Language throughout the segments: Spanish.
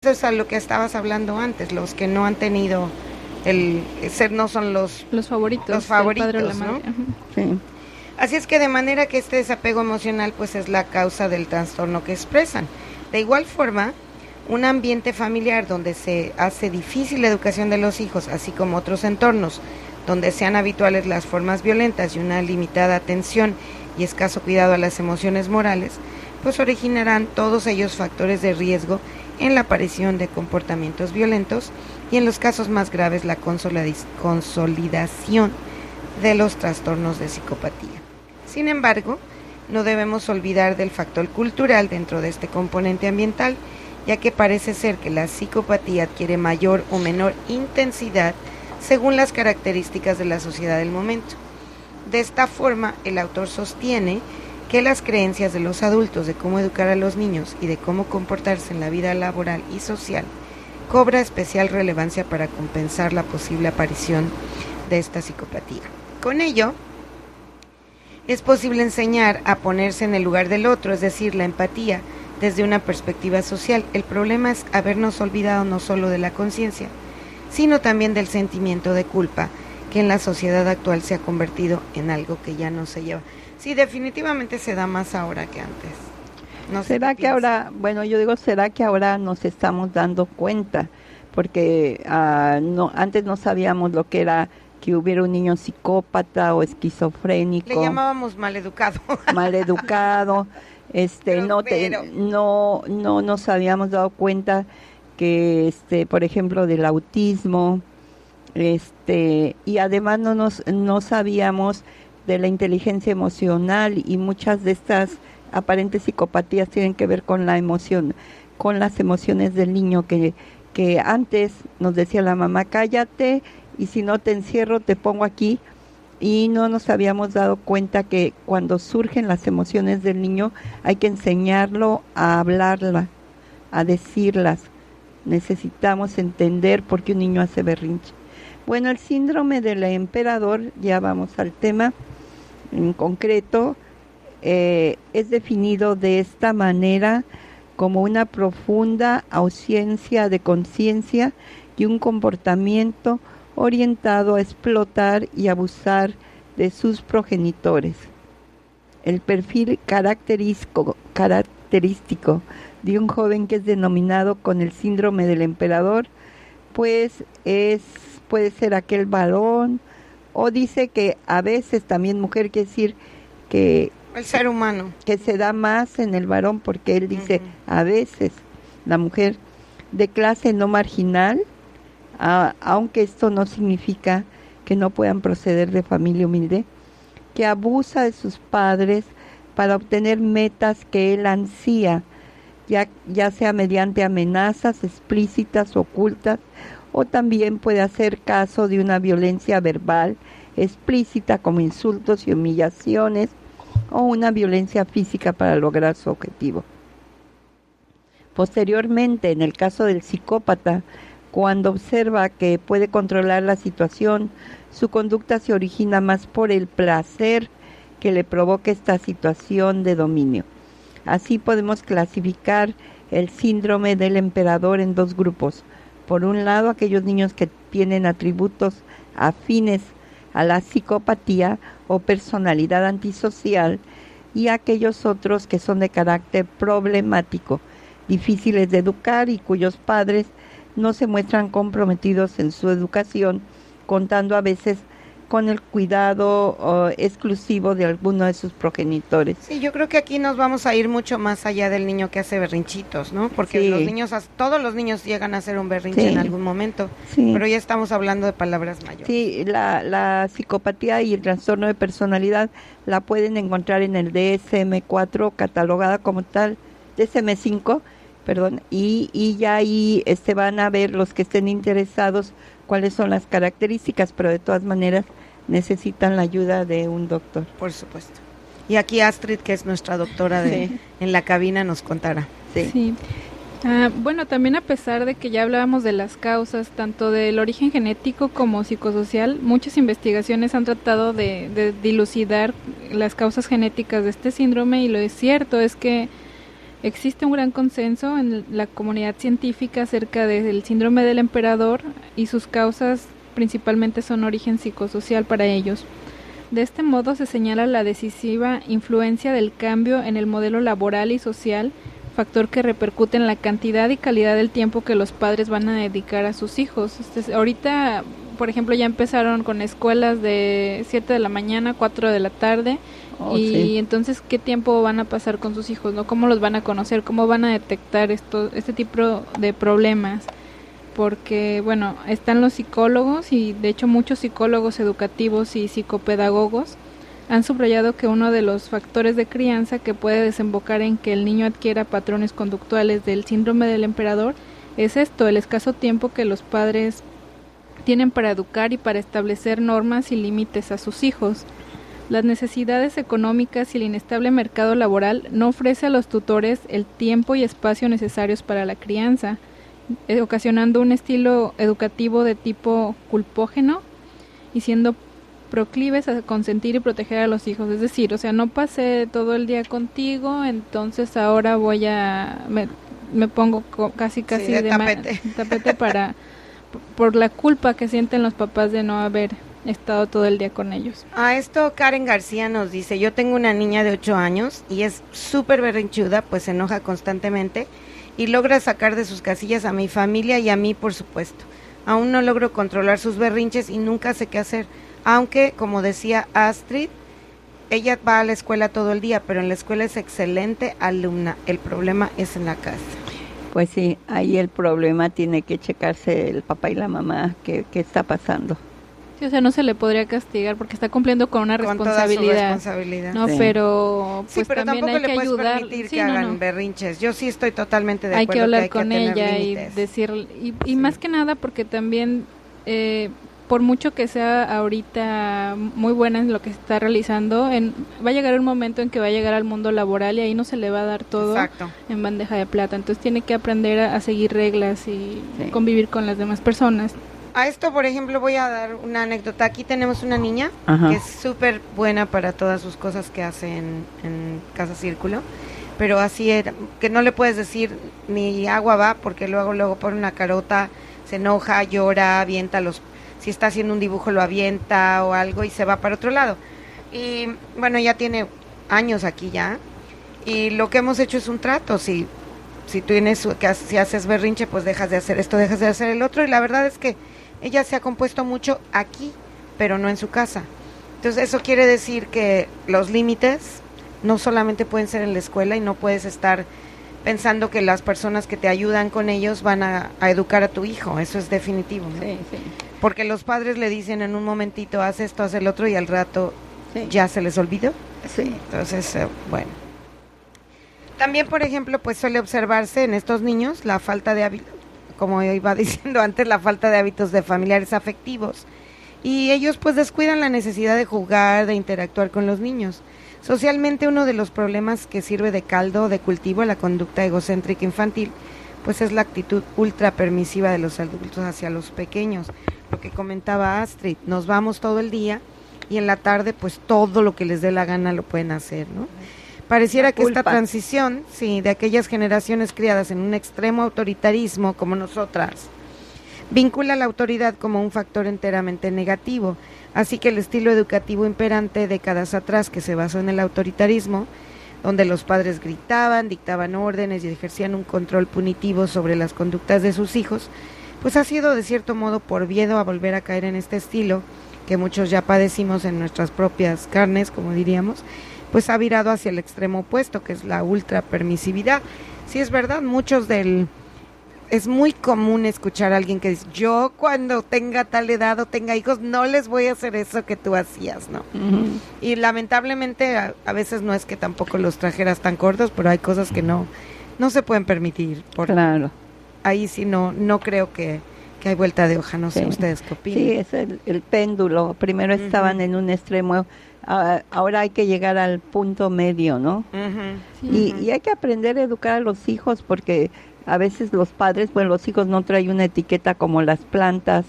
Eso es a lo que estabas hablando antes, los que no han tenido el ser, no son los favoritos, los favoritos, padre o la madre. ¿no? Sí. Así es que de manera que este desapego emocional pues es la causa del trastorno que expresan. De igual forma, un ambiente familiar donde se hace difícil la educación de los hijos, así como otros entornos donde sean habituales las formas violentas y una limitada atención y escaso cuidado a las emociones morales, pues originarán todos ellos factores de riesgo en la aparición de comportamientos violentos y en los casos más graves la consolidación de los trastornos de psicopatía. Sin embargo, no debemos olvidar del factor cultural dentro de este componente ambiental, ya que parece ser que la psicopatía adquiere mayor o menor intensidad según las características de la sociedad del momento. De esta forma, el autor sostiene que las creencias de los adultos de cómo educar a los niños y de cómo comportarse en la vida laboral y social cobra especial relevancia para compensar la posible aparición de esta psicopatía. Con ello, es posible enseñar a ponerse en el lugar del otro, es decir, la empatía, desde una perspectiva social. El problema es habernos olvidado no solo de la conciencia, sino también del sentimiento de culpa, que en la sociedad actual se ha convertido en algo que ya no se lleva. Sí, definitivamente se da más ahora que antes. No sé. ¿Será que ahora, será que ahora nos estamos dando cuenta? Porque antes no sabíamos lo que era que hubiera un niño psicópata o esquizofrénico. Le llamábamos maleducado. Maleducado. No nos habíamos dado cuenta que, por ejemplo, del autismo, y además no sabíamos de la inteligencia emocional, y muchas de estas aparentes psicopatías tienen que ver con la emoción, con las emociones del niño, que antes nos decía la mamá, cállate, y si no te encierro te pongo aquí, y no nos habíamos dado cuenta que cuando surgen las emociones del niño hay que enseñarlo a hablarla, a decirlas. Necesitamos entender por qué un niño hace berrinche. Bueno, el síndrome del emperador, ya vamos al tema en concreto, es definido de esta manera como una profunda ausencia de conciencia y un comportamiento orientado a explotar y abusar de sus progenitores. El perfil característico de un joven que es denominado con el síndrome del emperador, pues puede ser aquel varón, o dice que a veces también mujer, quiere decir que el ser humano, que se da más en el varón, porque él dice a veces la mujer, de clase no marginal, aunque esto no significa que no puedan proceder de familia humilde, que abusa de sus padres para obtener metas que él ansía, ya sea mediante amenazas explícitas, ocultas, o también puede hacer caso de una violencia verbal explícita como insultos y humillaciones, o una violencia física para lograr su objetivo. Posteriormente, en el caso del psicópata, cuando observa que puede controlar la situación, su conducta se origina más por el placer que le provoca esta situación de dominio. Así podemos clasificar el síndrome del emperador en dos grupos. Por un lado, aquellos niños que tienen atributos afines a la psicopatía o personalidad antisocial, y aquellos otros que son de carácter problemático, difíciles de educar y cuyos padres no se muestran comprometidos en su educación, contando a veces con el cuidado exclusivo de alguno de sus progenitores. Sí, yo creo que aquí nos vamos a ir mucho más allá del niño que hace berrinchitos, ¿no? Porque sí, todos los niños llegan a hacer un berrinche en algún momento, pero ya estamos hablando de palabras mayores. Sí, la psicopatía y el trastorno de personalidad la pueden encontrar en el DSM-4, catalogada como tal, DSM-5, perdón, y ya ahí van a ver los que estén interesados cuáles son las características, pero de todas maneras necesitan la ayuda de un doctor. Por supuesto. Y aquí Astrid, que es nuestra doctora en la cabina, nos contará. Sí. Bueno, también a pesar de que ya hablábamos de las causas, tanto del origen genético como psicosocial, muchas investigaciones han tratado de dilucidar las causas genéticas de este síndrome, y lo cierto es que Existe un gran consenso en la comunidad científica acerca del síndrome del emperador y sus causas principalmente son origen psicosocial para ellos. De este modo se señala la decisiva influencia del cambio en el modelo laboral y social, factor que repercute en la cantidad y calidad del tiempo que los padres van a dedicar a sus hijos. Ahorita, por ejemplo, ya empezaron con escuelas de 7 de la mañana, 4 de la tarde, y entonces, ¿qué tiempo van a pasar con sus hijos, no? ¿Cómo los van a conocer? ¿Cómo van a detectar este tipo de problemas? Porque, bueno, están los psicólogos y de hecho muchos psicólogos educativos y psicopedagogos han subrayado que uno de los factores de crianza que puede desembocar en que el niño adquiera patrones conductuales del síndrome del emperador es el escaso tiempo que los padres tienen para educar y para establecer normas y límites a sus hijos. Las necesidades económicas y el inestable mercado laboral no ofrece a los tutores el tiempo y espacio necesarios para la crianza, ocasionando un estilo educativo de tipo culpógeno y siendo proclives a consentir y proteger a los hijos. Es decir, no pasé todo el día contigo, entonces ahora me pongo casi de tapete por la culpa que sienten los papás de no haber estado todo el día con ellos. A esto Karen García nos dice: yo tengo una niña de 8 años y es súper berrinchuda, pues se enoja constantemente y logra sacar de sus casillas a mi familia y a mí, por supuesto. Aún no logro controlar sus berrinches y nunca sé qué hacer, aunque, como decía Astrid, ella va a la escuela todo el día, pero en la escuela es excelente alumna. El problema es en la casa. Pues sí, ahí el problema tiene que checarse el papá y la mamá qué está pasando. Sí, no se le podría castigar porque está cumpliendo con una responsabilidad. Toda su responsabilidad. No, sí. Pero pues sí, pero también tampoco hay le que puedes ayudar. permitir que hagan berrinches. Yo sí estoy totalmente de hay acuerdo que hablar que con tener ella límites. Y decir y más que nada porque también por mucho que sea ahorita muy buena en lo que está realizando, va a llegar un momento en que va a llegar al mundo laboral y ahí no se le va a dar todo en bandeja de plata. Entonces tiene que aprender a seguir reglas y convivir con las demás personas. A esto, por ejemplo, voy a dar una anécdota. Aquí tenemos una niña que es súper buena para todas sus cosas que hace en Casa Círculo, pero así era, que no le puedes decir ni agua va, porque luego pone una carota, se enoja, llora, avienta si está haciendo un dibujo lo avienta o algo y se va para otro lado. Y bueno, ya tiene años aquí ya, y lo que hemos hecho es un trato. Si si haces berrinche, pues dejas de hacer esto, dejas de hacer el otro, y la verdad es que ella se ha compuesto mucho aquí, pero no en su casa. Entonces eso quiere decir que los límites no solamente pueden ser en la escuela y no puedes estar pensando que las personas que te ayudan con ellos van a educar a tu hijo. Eso es definitivo, ¿no? Sí. Porque los padres le dicen en un momentito, haz esto, haz el otro, y al rato ya se les olvidó. Sí. Entonces, bueno. También, por ejemplo, pues suele observarse en estos niños la falta de hábitos, como iba diciendo antes, la falta de hábitos de familiares afectivos. Y ellos pues descuidan la necesidad de jugar, de interactuar con los niños. Socialmente, uno de los problemas que sirve de caldo de cultivo a la conducta egocéntrica infantil, pues es la actitud ultra permisiva de los adultos hacia los pequeños. Lo que comentaba Astrid, nos vamos todo el día y en la tarde pues todo lo que les dé la gana lo pueden hacer, ¿no? Pareciera que esta transición, de aquellas generaciones criadas en un extremo autoritarismo como nosotras, vincula la autoridad como un factor enteramente negativo. Así que el estilo educativo imperante décadas atrás, que se basó en el autoritarismo, donde los padres gritaban, dictaban órdenes y ejercían un control punitivo sobre las conductas de sus hijos, pues ha sido de cierto modo por miedo a volver a caer en este estilo, que muchos ya padecimos en nuestras propias carnes, como diríamos, pues ha virado hacia el extremo opuesto, que es la ultra permisividad. Sí, es verdad, es muy común escuchar a alguien que dice, yo cuando tenga tal edad o tenga hijos no les voy a hacer eso que tú hacías, ¿no? Uh-huh. Y lamentablemente a veces no es que tampoco los trajeras tan cortos, pero hay cosas que no se pueden permitir. Claro. Ahí sí no creo que hay vuelta de hoja, no sé ustedes qué opinan. Sí, es el péndulo. Primero estaban en un extremo, ahora hay que llegar al punto medio, ¿no? Uh-huh. Y hay que aprender a educar a los hijos porque a veces los padres, los hijos no traen una etiqueta como las plantas,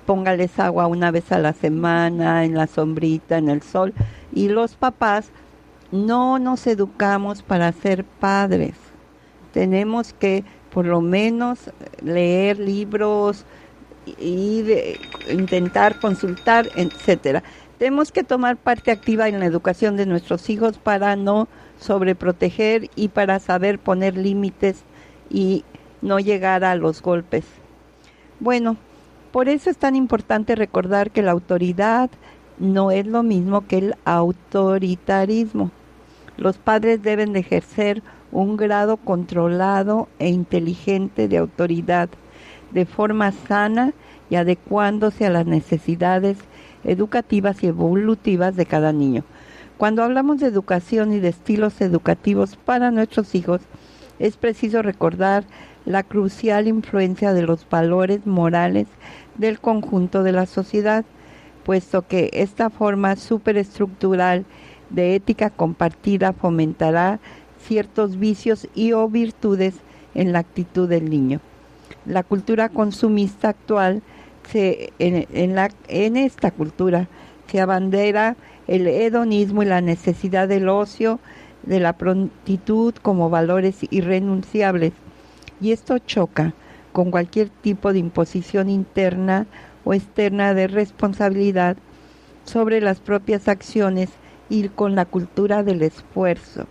póngales agua una vez a la semana, en la sombrita, en el sol, y los papás no nos educamos para ser padres. Tenemos que por lo menos leer libros, intentar consultar, etcétera. Tenemos que tomar parte activa en la educación de nuestros hijos para no sobreproteger y para saber poner límites y no llegar a los golpes. Bueno, por eso es tan importante recordar que la autoridad no es lo mismo que el autoritarismo. Los padres deben de ejercer un grado controlado e inteligente de autoridad, de forma sana y adecuándose a las necesidades educativas y evolutivas de cada niño. Cuando hablamos de educación y de estilos educativos para nuestros hijos, es preciso recordar la crucial influencia de los valores morales del conjunto de la sociedad, puesto que esta forma superestructural de ética compartida fomentará ciertos vicios y o virtudes en la actitud del niño. La cultura consumista actual, en esta cultura se abandera el hedonismo y la necesidad del ocio, de la prontitud como valores irrenunciables, y esto choca con cualquier tipo de imposición interna o externa de responsabilidad sobre las propias acciones y con la cultura del esfuerzo.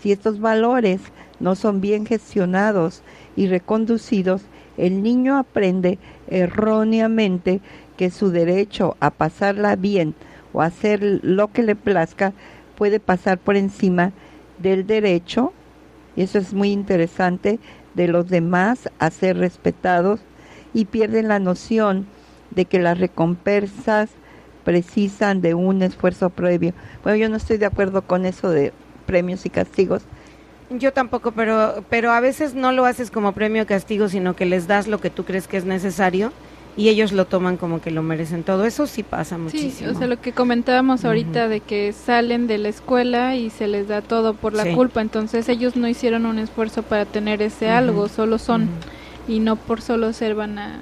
Si estos valores no son bien gestionados y reconducidos, el niño aprende erróneamente que su derecho a pasarla bien o a hacer lo que le plazca puede pasar por encima del derecho, y eso es muy interesante, de los demás a ser respetados, y pierden la noción de que las recompensas precisan de un esfuerzo previo. Bueno, yo no estoy de acuerdo con eso de premios y castigos. Yo tampoco, pero a veces no lo haces como premio o castigo, sino que les das lo que tú crees que es necesario y ellos lo toman como que lo merecen todo. Eso sí pasa muchísimo. Sí, o sea, lo que comentábamos ahorita de que salen de la escuela y se les da todo por la culpa, entonces ellos no hicieron un esfuerzo para tener ese algo, solo son, y no por solo ser van a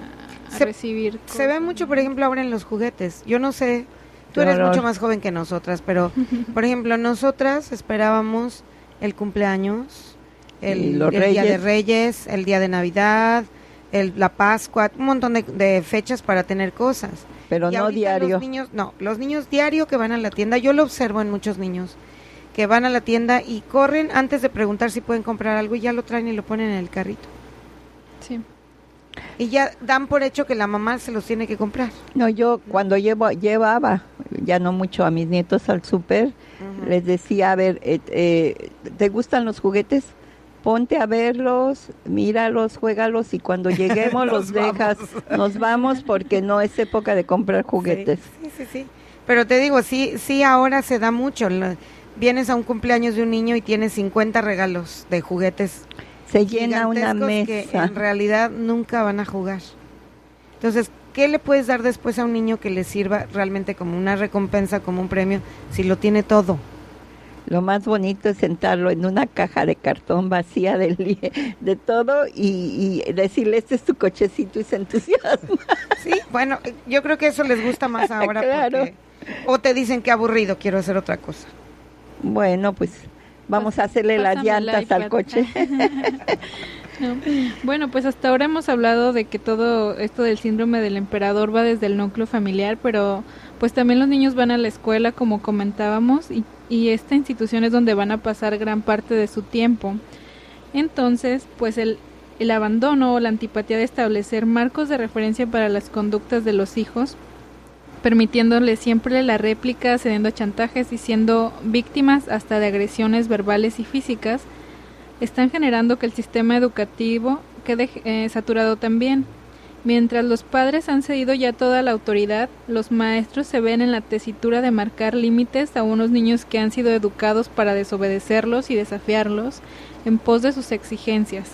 recibir cosas. Se ve mucho, por ejemplo, ahora en los juguetes. Yo no sé, tú eres mucho más joven que nosotras, pero, por ejemplo, nosotras esperábamos el cumpleaños, el Día de Reyes, el Día de Navidad, la Pascua, un montón de fechas para tener cosas. Pero y no diario. Los niños diario que van a la tienda, yo lo observo en muchos niños, que van a la tienda y corren antes de preguntar si pueden comprar algo y ya lo traen y lo ponen en el carrito. Sí. Y ya dan por hecho que la mamá se los tiene que comprar. No, yo cuando llevaba, ya no mucho, a mis nietos al súper, les decía, a ver, ¿te gustan los juguetes? Ponte a verlos, míralos, juégalos y cuando lleguemos los dejas, nos vamos porque no es época de comprar juguetes. Sí. Pero te digo, sí ahora se da mucho. Vienes a un cumpleaños de un niño y tienes 50 regalos de juguetes. Se llena una mesa. Que en realidad nunca van a jugar. Entonces, ¿qué le puedes dar después a un niño que le sirva realmente como una recompensa, como un premio, si lo tiene todo? Lo más bonito es sentarlo en una caja de cartón vacía de todo y decirle, este es tu cochecito, y se entusiasma. Sí, bueno, yo creo que eso les gusta más ahora. Claro. O te dicen que aburrido, quiero hacer otra cosa. Bueno, pues vamos a hacerle las llantas al coche. No. Bueno, pues hasta ahora hemos hablado de que todo esto del síndrome del emperador va desde el núcleo familiar, pero pues también los niños van a la escuela, como comentábamos, y esta institución es donde van a pasar gran parte de su tiempo. Entonces, pues el abandono o la antipatía de establecer marcos de referencia para las conductas de los hijos, permitiéndoles siempre la réplica, cediendo a chantajes y siendo víctimas hasta de agresiones verbales y físicas, están generando que el sistema educativo quede saturado también. Mientras los padres han cedido ya toda la autoridad, los maestros se ven en la tesitura de marcar límites a unos niños que han sido educados para desobedecerlos y desafiarlos en pos de sus exigencias.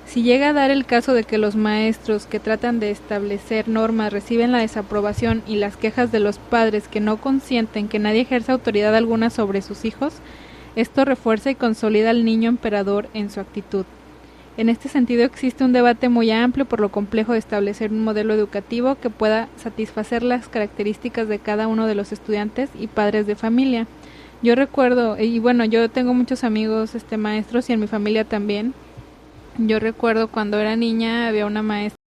Si llega a dar el caso de que los maestros que tratan de establecer normas reciben la desaprobación y las quejas de los padres que no consienten que nadie ejerza autoridad alguna sobre sus hijos, esto refuerza y consolida al niño emperador en su actitud. En este sentido existe un debate muy amplio por lo complejo de establecer un modelo educativo que pueda satisfacer las características de cada uno de los estudiantes y padres de familia, Yo recuerdo, y bueno, yo tengo muchos amigos maestros y en mi familia también. Yo recuerdo cuando era niña había una maestra